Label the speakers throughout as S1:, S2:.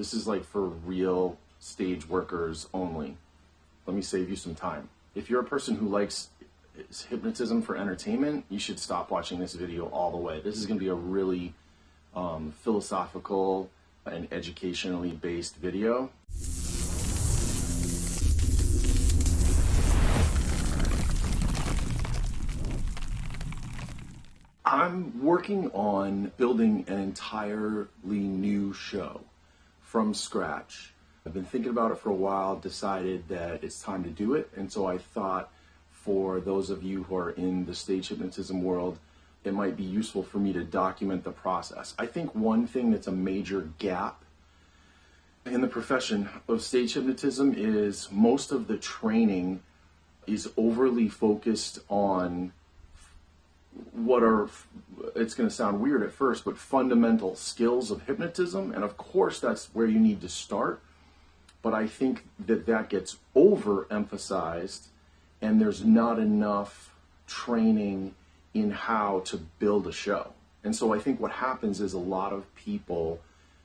S1: This is like for real stage workers only. Let me save you some time. If you're a person who likes hypnotism for entertainment, you should stop watching this video all the way. This is going to be a really philosophical and educationally based video. I'm working on building an entirely new show from scratch. I've been thinking about it for a while, decided that it's time to do it, and so I thought for those of you who are in the stage hypnotism world, it might be useful for me to document the process. I think one thing that's a major gap in the profession of stage hypnotism is most of the training is overly focused on what are, it's going to sound weird at first, but fundamental skills of hypnotism. And of course, that's where you need to start. But I think that that gets overemphasized, and there's not enough training in how to build a show. And so I think what happens is a lot of people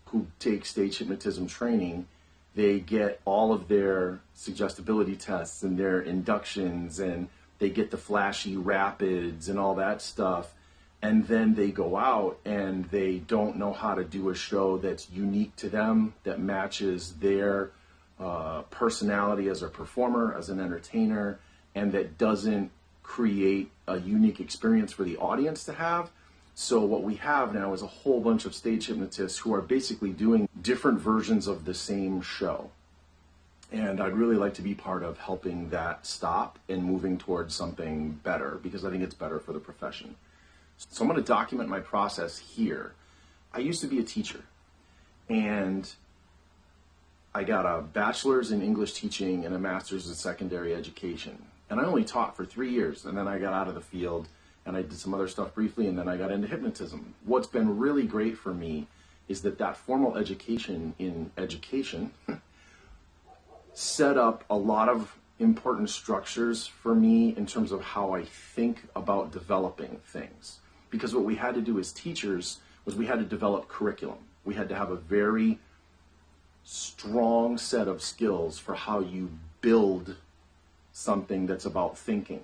S1: who take stage hypnotism training, they get all of their suggestibility tests and their inductions, and they get the flashy rapids and all that stuff, and then they go out and they don't know how to do a show that's unique to them, that matches their personality as a performer, as an entertainer, and that doesn't create a unique experience for the audience to have. So what we have now is a whole bunch of stage hypnotists who are basically doing different versions of the same show. And I'd really like to be part of helping that stop and moving towards something better, because I think it's better for the profession. So I'm going to document my process here. I used to be a teacher, and I got a bachelor's in English teaching and a master's in secondary education. And I only taught for 3 years, and then I got out of the field and I did some other stuff briefly, and then I got into hypnotism. What's been really great for me is that that formal education in education set up a lot of important structures for me in terms of how I think about developing things. Because what we had to do as teachers was we had to develop curriculum. We had to have a very strong set of skills for how you build something that's about thinking.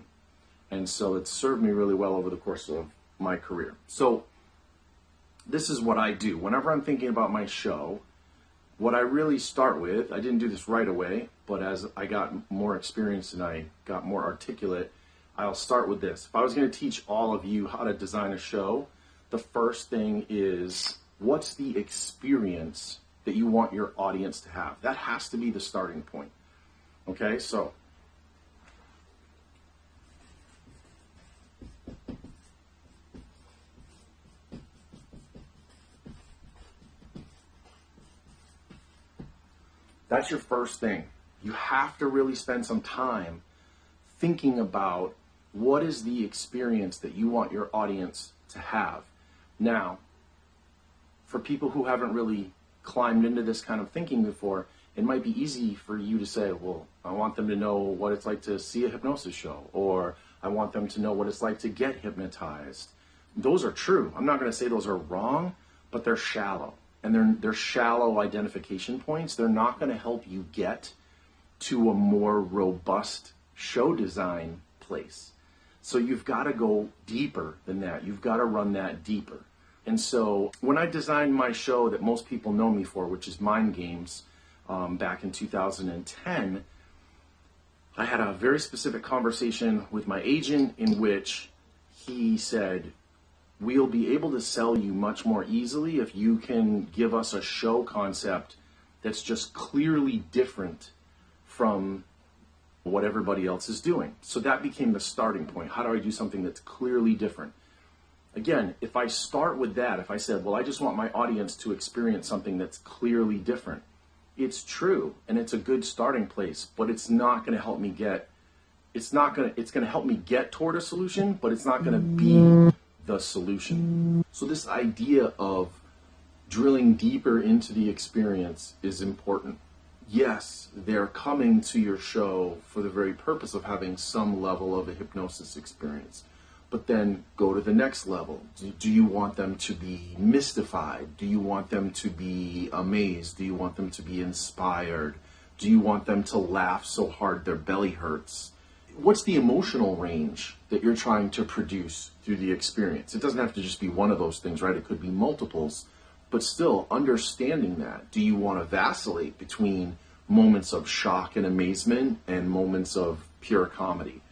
S1: And so it served me really well over the course of my career. So this is what I do. Whenever I'm thinking about my show, what I really start with, I didn't do this right away, but as I got more experience and I got more articulate, I'll start with this. If I was going to teach all of you how to design a show, the first thing is, what's the experience that you want your audience to have? That has to be the starting point. Okay, so that's your first thing. You have to really spend some time thinking about what is the experience that you want your audience to have. Now, for people who haven't really climbed into this kind of thinking before, it might be easy for you to say, well, I want them to know what it's like to see a hypnosis show, or I want them to know what it's like to get hypnotized. Those are true. I'm not going to say those are wrong, but they're shallow. And they're shallow identification points. They're not going to help you get to a more robust show design place. So you've got to go deeper than that. You've got to run that deeper. And so when I designed my show that most people know me for, which is Mind Games, back in 2010, I had a very specific conversation with my agent in which he said, we'll be able to sell you much more easily if you can give us a show concept that's just clearly different from what everybody else is doing. So that became the starting point. How do I do something that's clearly different? Again, if I start with that, if I said, well, I just want my audience to experience something that's clearly different, it's true, and it's a good starting place, but it's not going to help me get, it's going to help me get toward a solution, but it's not going to be the solution. So this idea of drilling deeper into the experience is important. Yes, they're coming to your show for the very purpose of having some level of a hypnosis experience. But then go to the next level. Do you want them to be mystified? Do you want them to be amazed? Do you want them to be inspired? Do you want them to laugh so hard their belly hurts? What's the emotional range that you're trying to produce through the experience? It doesn't have to just be one of those things, right? It could be multiples, but still understanding that. Do you want to vacillate between moments of shock and amazement and moments of pure comedy?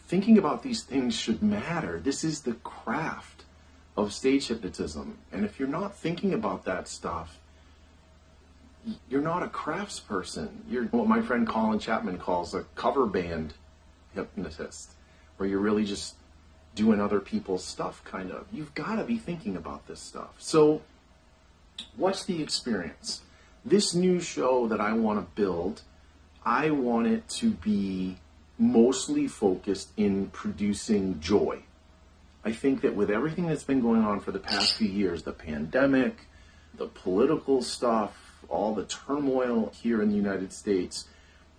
S1: Thinking about these things should matter. This is the craft of stage hypnotism. And if you're not thinking about that stuff, you're not a craftsperson. You're what my friend Colin Chapman calls a cover band hypnotist, where you're really just doing other people's stuff, kind of. You've got to be thinking about this stuff. So what's the experience? This new show that I want to build, I want it to be mostly focused in producing joy. I think that with everything that's been going on for the past few years, the pandemic, the political stuff, all the turmoil here in the United States,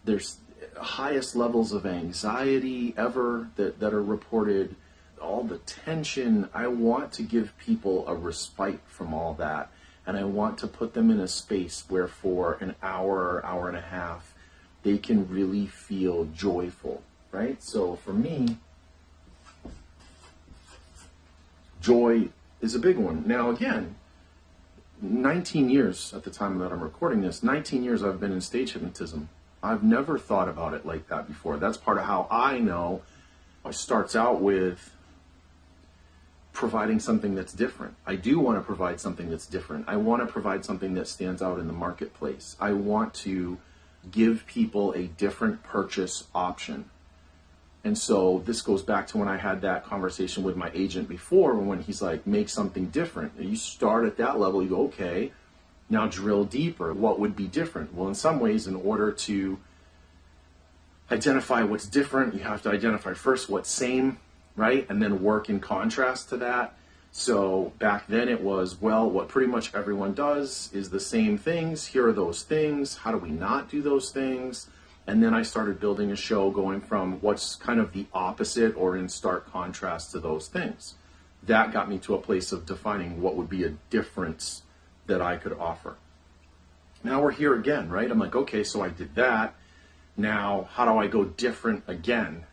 S1: there's highest levels of anxiety ever that are reported, all the tension. I want to give people a respite from all that, and I want to put them in a space where for an hour, hour and a half, they can really feel joyful, right? So for me, joy is a big one. Now again, 19 years at the time that I'm recording this, 19 years I've been in stage hypnotism. I've never thought about it like that before. That's part of how I know it starts out with providing something that's different. I do want to provide something that's different. I want to provide something that stands out in the marketplace. I want to give people a different purchase option. And so this goes back to when I had that conversation with my agent before, when he's like, make something different. And you start at that level, you go, okay, now drill deeper. What would be different? Well, in some ways, in order to identify what's different, you have to identify first what's same, right? And then work in contrast to that. So back then it was, well, what pretty much everyone does is the same things. Here are those things. How do we not do those things? And then I started building a show going from what's kind of the opposite or in stark contrast to those things. That got me to a place of defining what would be a difference that I could offer. Now we're here again, right? I'm like, okay, so I did that. Now, how do I go different again?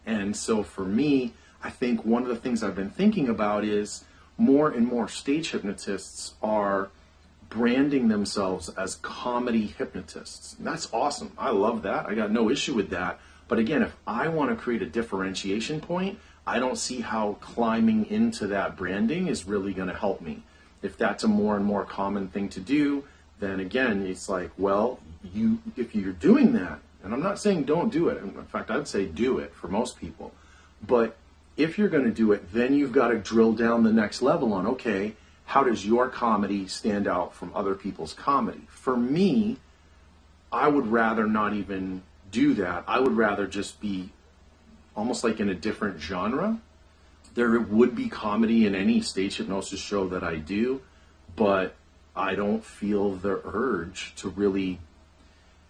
S1: And so for me, I think one of the things I've been thinking about is more and more stage hypnotists are branding themselves as comedy hypnotists. And that's awesome. I love that. I got no issue with that. But again, if I want to create a differentiation point, I don't see how climbing into that branding is really going to help me. If that's a more and more common thing to do, then again, it's like, well, if you're doing that, and I'm not saying don't do it. In fact, I'd say do it for most people. But if you're going to do it, then you've got to drill down the next level on, okay, how does your comedy stand out from other people's comedy? For me, I would rather not even do that. I would rather just be almost like in a different genre. There would be comedy in any stage hypnosis show that I do, but I don't feel the urge to really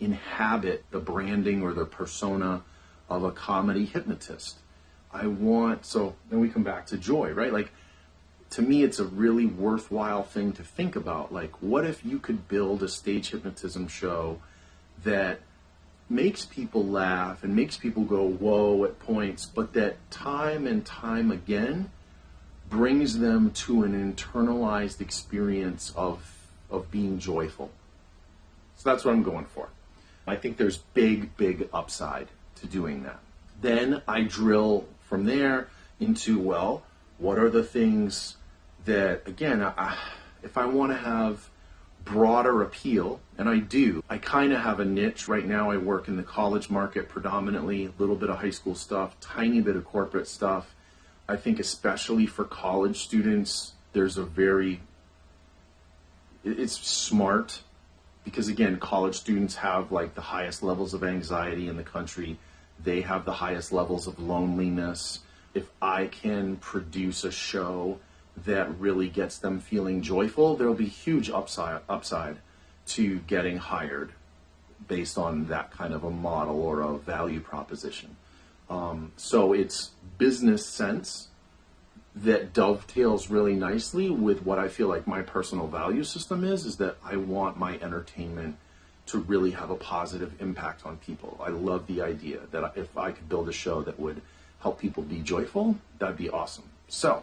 S1: inhabit the branding or the persona of a comedy hypnotist. So then we come back to joy, right? Like, to me, it's a really worthwhile thing to think about. Like, what if you could build a stage hypnotism show that makes people laugh and makes people go, whoa, at points, but that time and time again brings them to an internalized experience of being joyful. So that's what I'm going for. I think there's big upside to doing that. Then I drill from there into, well, what are the things that, again, if I want to have broader appeal, and I do, I kind of have a niche. Right now I work in the college market predominantly, a little bit of high school stuff, tiny bit of corporate stuff. I think especially for college students, it's smart, because again, college students have like the highest levels of anxiety in the country. They have the highest levels of loneliness. If I can produce a show that really gets them feeling joyful, there'll be huge upside to getting hired based on that kind of a model or a value proposition. So it's business sense that dovetails really nicely with what I feel like my personal value system is that I want my entertainment to really have a positive impact on people. I love the idea that if I could build a show that would help people be joyful, that'd be awesome. So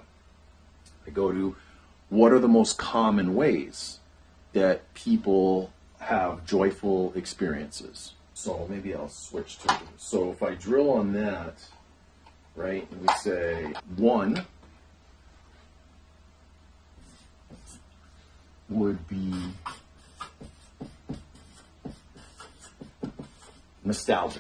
S1: I go to, what are the most common ways that people have joyful experiences? So maybe I'll switch to, so if I drill on that, right, and we say one would be nostalgia.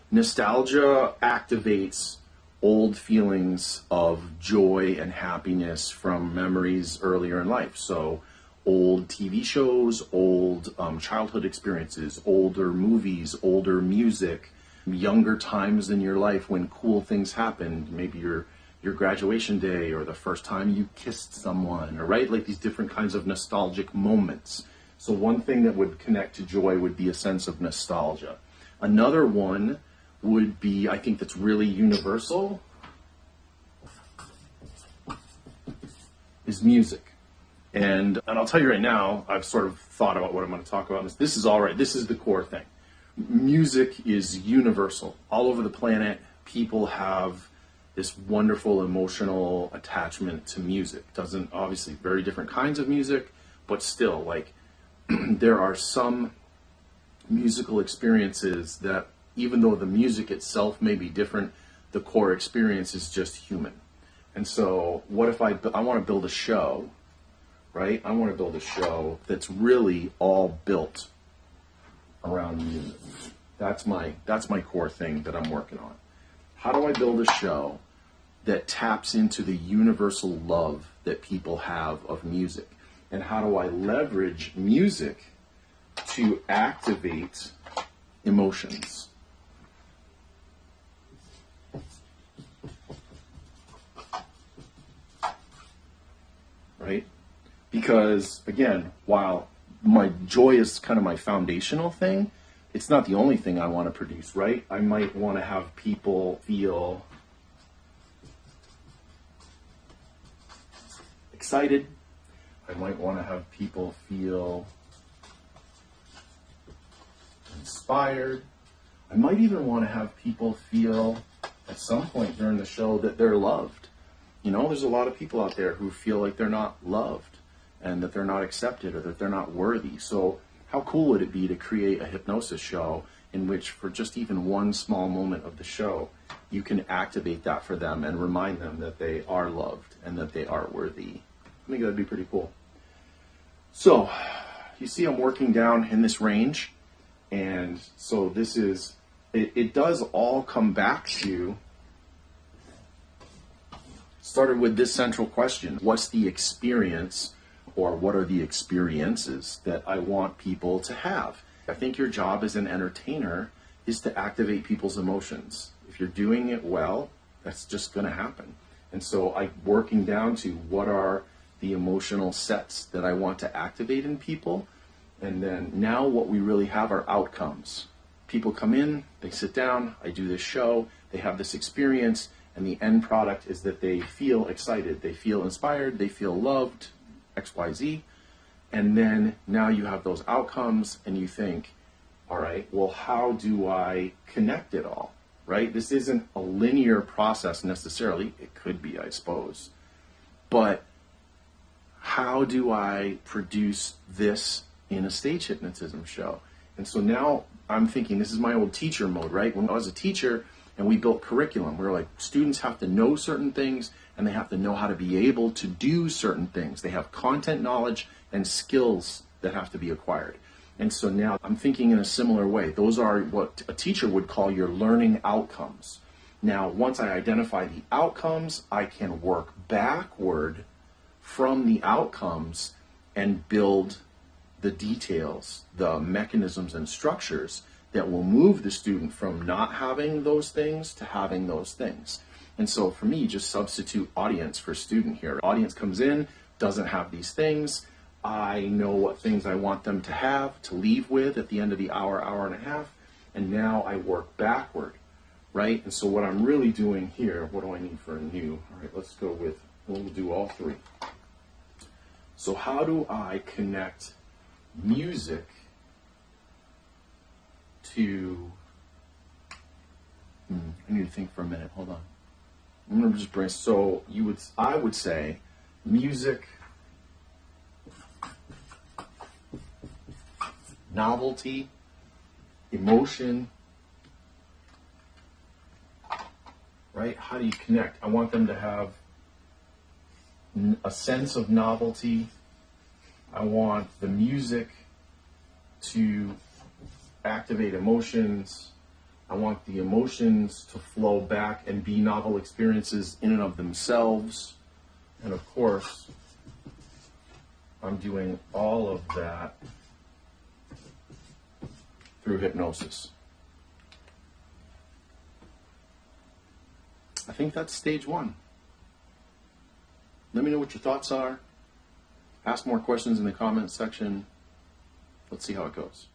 S1: Nostalgia activates old feelings of joy and happiness from memories earlier in life. So old TV shows, old childhood experiences, older movies, older music, younger times in your life when cool things happened, maybe your graduation day or the first time you kissed someone, or right, like these different kinds of nostalgic moments. So one thing that would connect to joy would be a sense of nostalgia. Another one would be, I think that's really universal, is music. And I'll tell you right now, I've sort of thought about what I'm going to talk about. This is all right. This is the core thing. Music is universal. All over the planet, people have this wonderful emotional attachment to music. Doesn't, obviously, very different kinds of music, but still, like, there are some musical experiences that, even though the music itself may be different, the core experience is just human. And so what if I want to build a show, right? I want to build a show that's really all built around music. That's my core thing that I'm working on. How do I build a show that taps into the universal love that people have of music? And how do I leverage music to activate emotions? Right? Because, again, while my joy is kind of my foundational thing, it's not the only thing I want to produce, right? I might want to have people feel excited. I might want to have people feel inspired. I might even want to have people feel at some point during the show that they're loved. You know, there's a lot of people out there who feel like they're not loved and that they're not accepted or that they're not worthy. So how cool would it be to create a hypnosis show in which, for just even one small moment of the show, you can activate that for them and remind them that they are loved and that they are worthy? I think that'd be pretty cool. So you see I'm working down in this range, and so this is, it does all come back to, started with this central question: what's the experience, or what are the experiences that I want people to have? I think your job as an entertainer is to activate people's emotions. If you're doing it well, that's just going to happen. And so I'm working down to what are the emotional sets that I want to activate in people. And then now what we really have are outcomes. People come in, they sit down, I do this show, they have this experience, and the end product is that they feel excited, they feel inspired, they feel loved, XYZ. And then now you have those outcomes and you think, all right, well, how do I connect it all, right? This isn't a linear process necessarily. It could be, I suppose. But how do I produce this in a stage hypnotism show? And so now I'm thinking, this is my old teacher mode, right? When I was a teacher and we built curriculum, we were like, students have to know certain things and they have to know how to be able to do certain things. They have content knowledge and skills that have to be acquired. And so now I'm thinking in a similar way. Those are what a teacher would call your learning outcomes. Now, once I identify the outcomes, I can work backward from the outcomes and build the details, the mechanisms and structures that will move the student from not having those things to having those things. And so for me, just substitute audience for student here. Audience comes in, doesn't have these things. I know what things I want them to have, to leave with at the end of the hour, hour and a half. And now I work backward right? And so what I'm really doing here, what do I need for a new? All right, let's go with, we'll do all three. So how do I connect music to, I need to think for a minute, hold on. I'm going to just bring, so I would say music, novelty, emotion, right? How do you connect? I want them to have a sense of novelty. I want the music to activate emotions. I want the emotions to flow back and be novel experiences in and of themselves. And of course, I'm doing all of that through hypnosis. I think that's stage one. Let me know what your thoughts are. Ask more questions in the comments section. Let's see how it goes.